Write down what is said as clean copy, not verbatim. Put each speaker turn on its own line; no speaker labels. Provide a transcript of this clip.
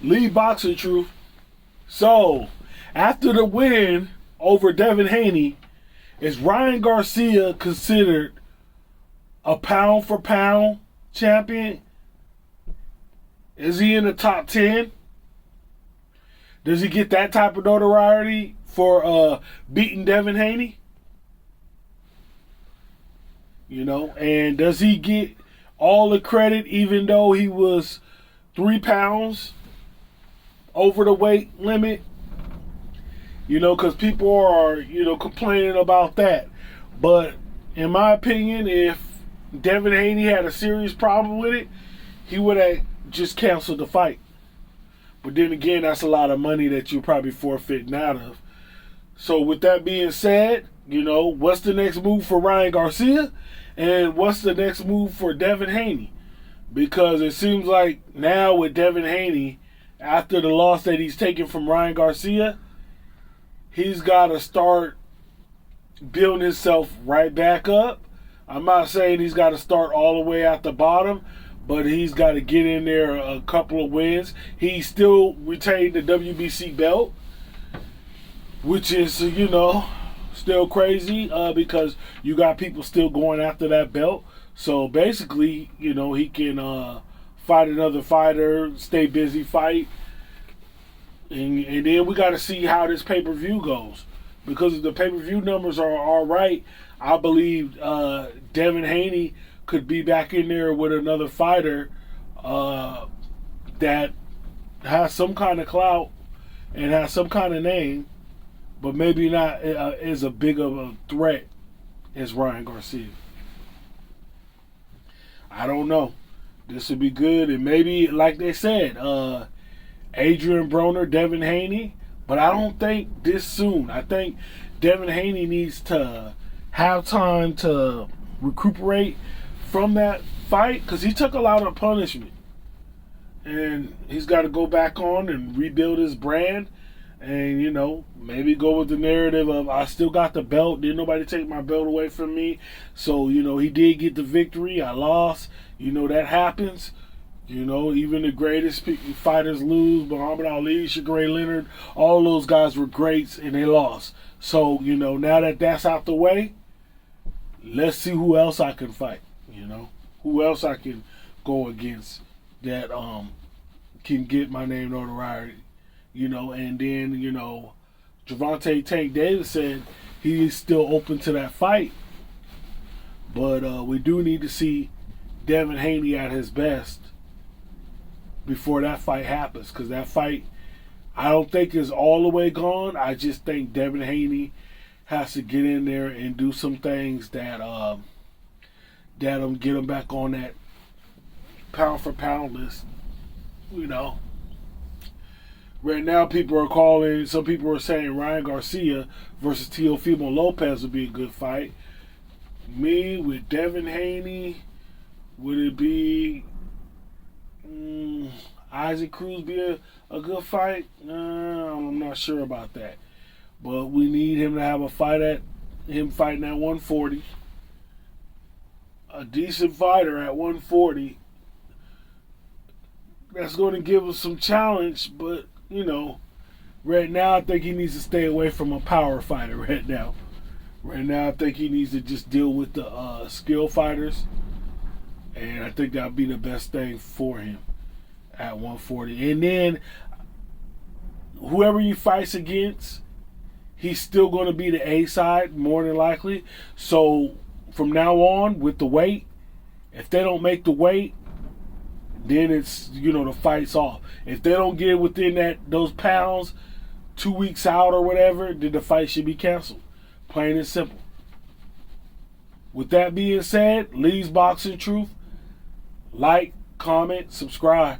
Lee Boxing Truth. So, after the win over Devin Haney, is Ryan Garcia considered a pound for pound champion? Is he in the top 10? Does he get that type of notoriety for beating Devin Haney? You know, and does he get all the credit even though he was 3 pounds over the weight limit? You know, because people are, complaining about that. But in my opinion, if Devin Haney had a serious problem with it, he would have just canceled the fight. But then again, that's a lot of money that you're probably forfeiting out of. So with that being said, what's the next move for Ryan Garcia? And what's the next move for Devin Haney? Because it seems like now with Devin Haney, after the loss that he's taken from Ryan Garcia, he's got to start building himself right back up. I'm not saying he's got to start all the way at the bottom, but he's got to get in there a couple of wins. He still retained the WBC belt, which is, still crazy because you got people still going after that belt. So basically, he can fight another fighter, stay busy, fight. And then we got to see how this pay-per-view goes. Because if the pay-per-view numbers are all right, I believe Devin Haney could be back in there with another fighter that has some kind of clout and has some kind of name, but maybe not as a big of a threat as Ryan Garcia. I don't know. This would be good. And maybe, like they said, Adrian Broner, Devin Haney, but I don't think this soon. I think Devin Haney needs to have time to recuperate from that fight because he took a lot of punishment. And he's got to go back on and rebuild his brand and, maybe go with the narrative of I still got the belt. Didn't nobody take my belt away from me. So, he did get the victory. I lost. That happens. Even the greatest fighters lose. Muhammad Ali, Sugar Leonard, all those guys were greats and they lost. So, now that that's out the way, let's see who else I can fight. Who else I can go against that can get my name notoriety. And then, Gervonta Tank Davis said he's still open to that fight. But we do need to see Devin Haney at his best before that fight happens. Because that fight, I don't think is all the way gone. I just think Devin Haney has to get in there and do some things that get him back on that pound for pound list. Right now, some people are saying Ryan Garcia versus Teofimo Lopez would be a good fight. Me with Devin Haney, would it be Isaac Cruz be a good fight? I'm not sure about that. But we need him to have a fight fighting at 140. A decent fighter at 140. That's going to give us some challenge, but right now I think he needs to stay away from a power fighter right now. Right now I think he needs to just deal with the skill fighters, and I think that would be the best thing for him at 140. And then whoever he fights against, he's still going to be the A side more than likely. So from now on with the weight, if they don't make the weight, then it's, the fight's off. If they don't get within those pounds 2 weeks out or whatever, then the fight should be canceled. Plain and simple. With that being said, Lee's Boxing Truth. Like, comment, subscribe.